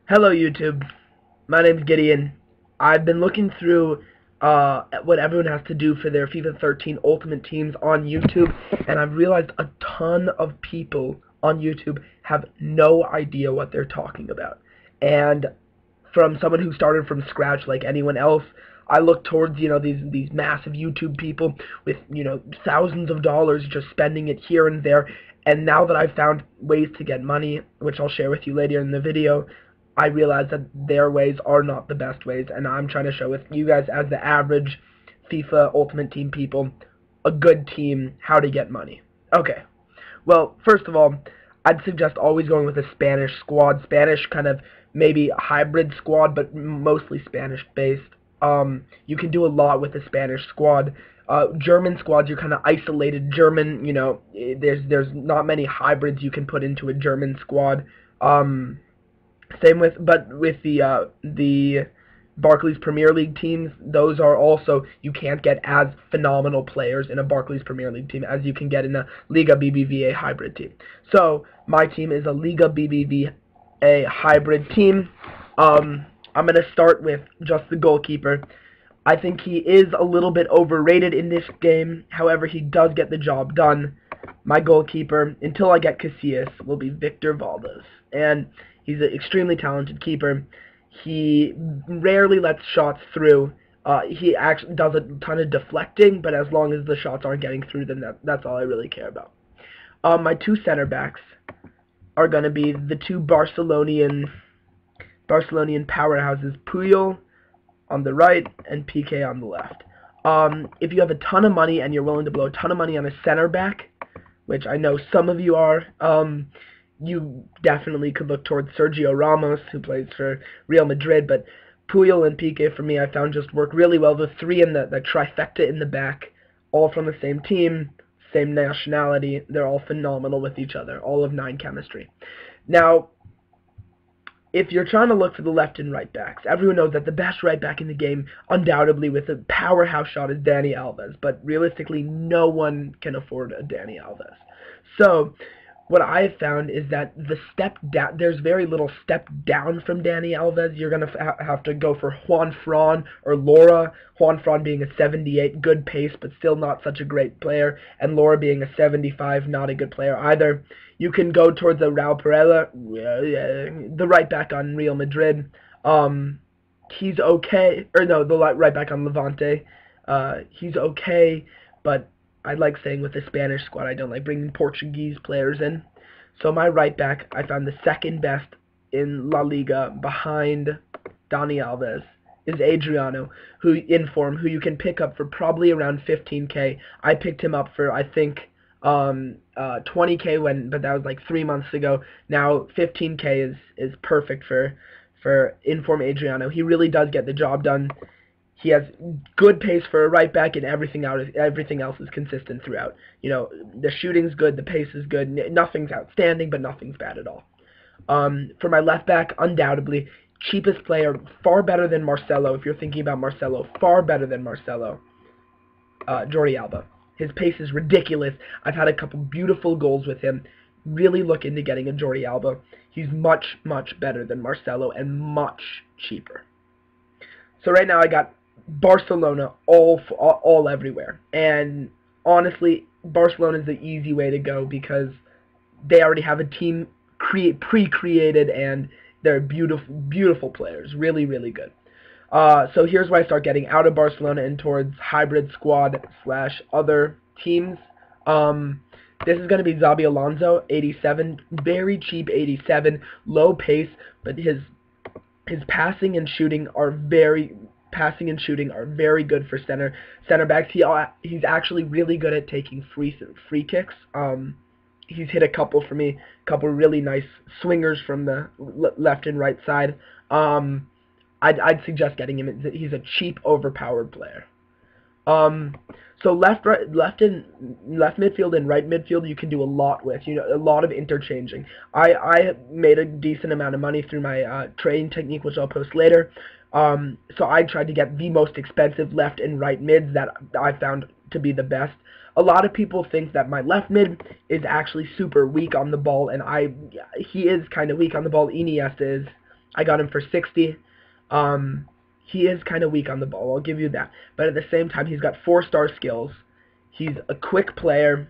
Hello YouTube, my name's Gideon. I've been looking through what everyone has to do for their FIFA 13 Ultimate Teams on YouTube, and I've realized a ton of people on YouTube have no idea what they're talking about. And from someone who started from scratch like anyone else, I look towards, these massive YouTube people with, thousands of dollars just spending it here and there. And now that I've found ways to get money, which I'll share with you later in the video, I realize that their ways are not the best ways, and I'm trying to show with you guys as the average FIFA Ultimate Team people, a good team, how to get money. Okay, well, first of all, I'd suggest always going with a Spanish squad. Spanish kind of maybe a hybrid squad, but mostly Spanish based. You can do a lot with a Spanish squad. German squads, you're kind of isolated. German, there's not many hybrids you can put into a German squad. Same with the Barclays Premier League teams, those are also, you can't get as phenomenal players in a Barclays Premier League team as you can get in a Liga BBVA hybrid team. So, my team is a Liga BBVA hybrid team. I'm going to start with just the goalkeeper. I think he is a little bit overrated in this game. However, he does get the job done. My goalkeeper, until I get Casillas, will be Victor Valdez. And he's an extremely talented keeper. He rarely lets shots through. He actually does a ton of deflecting, but as long as the shots aren't getting through, then that's all I really care about. My two center backs are going to be the two Barcelonian powerhouses, Puyol on the right and PK on the left. If you have a ton of money and you're willing to blow a ton of money on a center back, which I know some of you are, you definitely could look towards Sergio Ramos, who plays for Real Madrid, but Puyol and Piqué, for me, I found just work really well. The three in the trifecta in the back, all from the same team, same nationality, they're all phenomenal with each other, all of 9 chemistry. Now, if you're trying to look for the left and right backs, everyone knows that the best right back in the game, undoubtedly with a powerhouse shot, is Dani Alves, but realistically, no one can afford a Dani Alves. So, what I have found is that the step down, there's very little step down from Dani Alves. You're going to have to go for Juan Fran or Laura. Juan Fran being a 78, good pace, but still not such a great player, and Laura being a 75, not a good player either. You can go towards a Raul Pereira, the right back on Real Madrid. He's okay, or no, the right back on Levante. He's okay, but I like staying with the Spanish squad. I don't like bringing Portuguese players in. So my right back, I found the second best in La Liga behind Dani Alves, is Adriano, who you can pick up for probably around 15k. I picked him up for, I think, 20k but that was like 3 months ago. Now 15k is perfect for inform Adriano. He really does get the job done. He has good pace for a right back, and everything else is consistent throughout. The shooting's good, the pace is good. Nothing's outstanding, but nothing's bad at all. For my left back, undoubtedly, cheapest player, far better than Marcelo. If you're thinking about Marcelo, far better than Marcelo. Jordi Alba. His pace is ridiculous. I've had a couple beautiful goals with him. Really look into getting a Jordi Alba. He's much, much better than Marcelo and much cheaper. So right now I got Barcelona all everywhere, and honestly, Barcelona is the easy way to go because they already have a team pre-created, and they're beautiful players, really, really good. So here's where I start getting out of Barcelona and towards hybrid squad / other teams. This is going to be Xabi Alonso, 87, very cheap 87, low pace, but his passing and shooting are very good for center backs. He's actually really good at taking free kicks. He's hit a couple for me, a couple really nice swingers from the left and right side. I'd suggest getting him. He's a cheap, overpowered player. So left midfield and right midfield you can do a lot with. A lot of interchanging. I made a decent amount of money through my trading technique, which I'll post later. So I tried to get the most expensive left and right mids that I found to be the best. A lot of people think that my left mid is actually super weak on the ball, and he is kind of weak on the ball. Iniesta is. I got him for 60. He is kind of weak on the ball, I'll give you that. But at the same time, he's got 4-star skills. He's a quick player.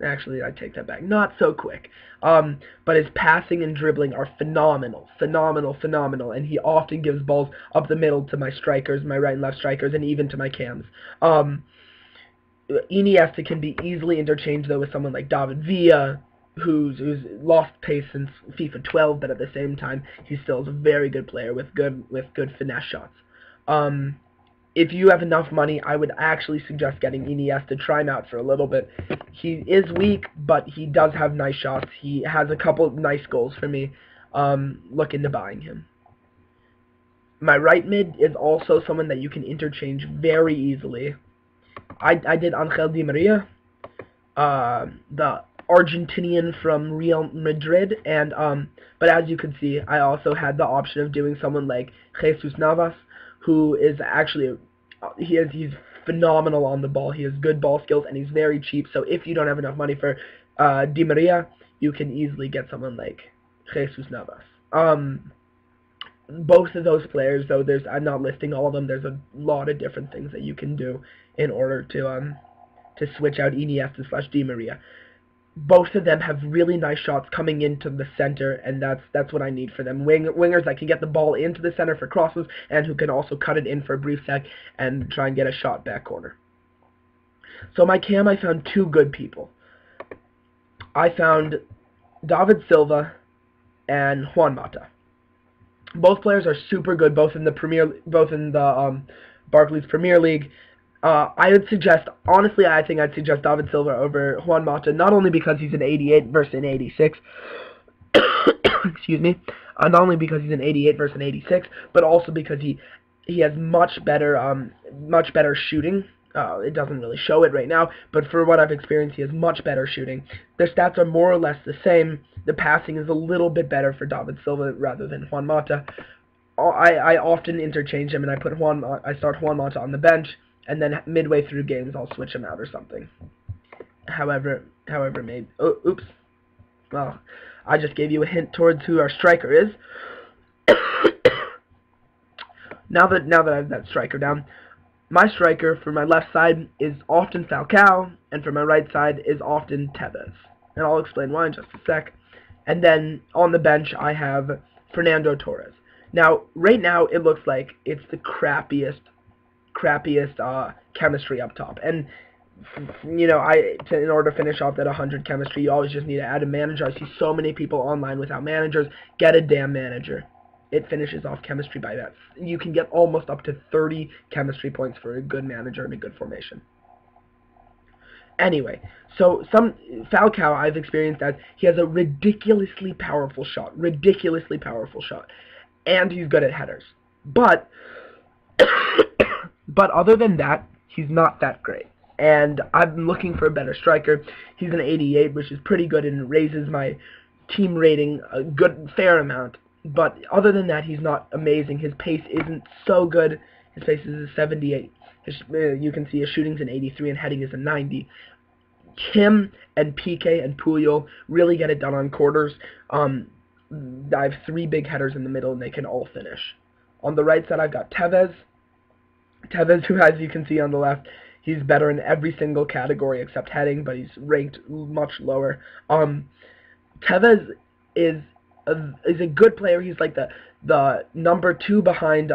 Actually, I take that back. Not so quick. But his passing and dribbling are phenomenal. Phenomenal. And he often gives balls up the middle to my strikers, my right and left strikers, and even to my cams. Iniesta can be easily interchanged, though, with someone like David Villa, who's lost pace since FIFA 12, but at the same time, he still is a very good player with good finesse shots. If you have enough money, I would actually suggest getting Iniesta. Try him out for a little bit. He is weak, but he does have nice shots. He has a couple nice goals for me. Look into buying him. My right mid is also someone that you can interchange very easily. I did Angel Di Maria, the Argentinian from Real Madrid, and but as you can see, I also had the option of doing someone like Jesus Navas, who is actually he's phenomenal on the ball. He has good ball skills, and he's very cheap. So if you don't have enough money for Di Maria, you can easily get someone like Jesus Navas. Both of those players, though, I'm not listing all of them. There's a lot of different things that you can do in order to switch out Iniesta / Di Maria. Both of them have really nice shots coming into the center, and that's what I need for them. Wingers that can get the ball into the center for crosses, and who can also cut it in for a brief sec and try and get a shot back corner. So my cam, I found 2 good people. I found David Silva and Juan Mata. Both players are super good, both in the Barclays Premier League. I would suggest, honestly, I think I'd suggest David Silva over Juan Mata, not only because he's an 88 versus an 86, excuse me, not only because he's an 88 versus an 86, but also because he has much better shooting. It doesn't really show it right now, but for what I've experienced, he has much better shooting. Their stats are more or less the same. The passing is a little bit better for David Silva rather than Juan Mata. I often interchange him, and I start Juan Mata on the bench, and then midway through games, I'll switch him out or something. However, maybe. Oh, oops. Well, I just gave you a hint towards who our striker is. now that I have that striker down, my striker for my left side is often Falcao, and for my right side is often Tevez. And I'll explain why in just a sec. And then on the bench, I have Fernando Torres. Now, right now, it looks like it's the crappiest chemistry up top. And, you know, in order to finish off that 100 chemistry, you always just need to add a manager. I see so many people online without managers. Get a damn manager. It finishes off chemistry by that. You can get almost up to 30 chemistry points for a good manager and a good formation. Anyway, so Falcao I've experienced that he has a ridiculously powerful shot, and he's good at headers. But other than that, he's not that great. And I'm looking for a better striker. He's an 88, which is pretty good and raises my team rating a fair amount. But other than that, he's not amazing. His pace isn't so good. His pace is a 78. You can see his shooting's an 83 and heading is a 90. Him and Piqué and Puyol really get it done on quarters. I have 3 big headers in the middle, and they can all finish. On the right side, I've got Tevez. Tevez, who, as you can see on the left, he's better in every single category except heading, but he's ranked much lower. Tevez is a good player. He's like the number 2 behind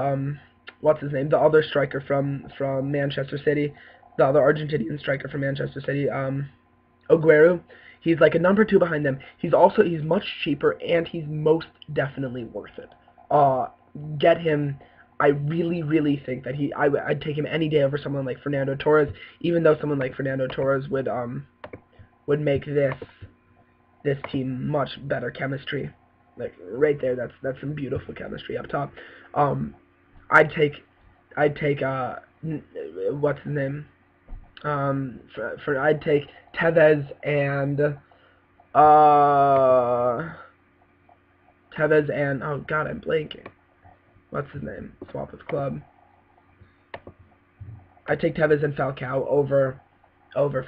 what's his name, the other striker from Manchester City, the other Argentinian striker from Manchester City, Aguero. He's like a number 2 behind them. He's much cheaper, and he's most definitely worth it. Get him. I really think that I'd take him any day over someone like Fernando Torres, even though someone like Fernando Torres would make this team much better chemistry. Like right there, that's some beautiful chemistry up top. I'd take what's his name? I'd take Tevez and oh god, I'm blanking. What's his name? Swap his club. I'd take Tevez and Falcao over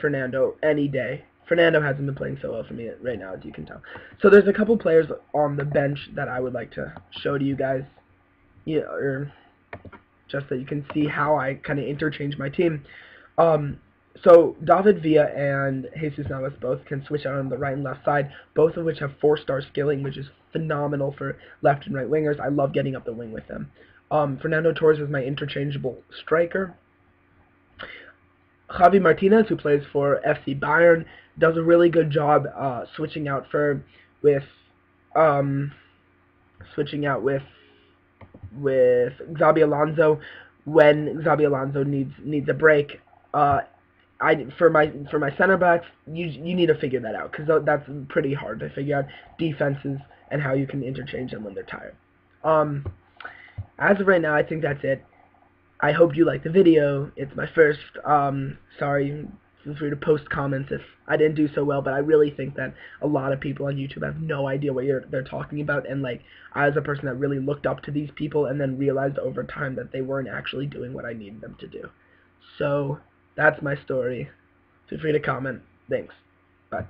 Fernando any day Fernando hasn't been playing so well for me right now, as you can tell. So there's a couple players on the bench that I would like to show to you guys, or just so you can see how I kind of interchange my team. So David Villa and Jesus Navas both can switch out on the right and left side, both of which have 4-star skilling, which is phenomenal for left and right wingers. I love getting up the wing with them. Fernando Torres is my interchangeable striker. Javi Martinez, who plays for FC Bayern, does a really good job switching out with Xabi Alonso when Xabi Alonso needs a break. For my center backs, you need to figure that out, because that's pretty hard to figure out, defenses and how you can interchange them when they're tired. As of right now, I think that's it. I hope you liked the video. It's my first. Sorry, feel free to post comments if I didn't do so well, but I really think that a lot of people on YouTube have no idea what they're talking about, and like, I was a person that really looked up to these people and then realized over time that they weren't actually doing what I needed them to do. So that's my story. Feel free to comment. Thanks. Bye.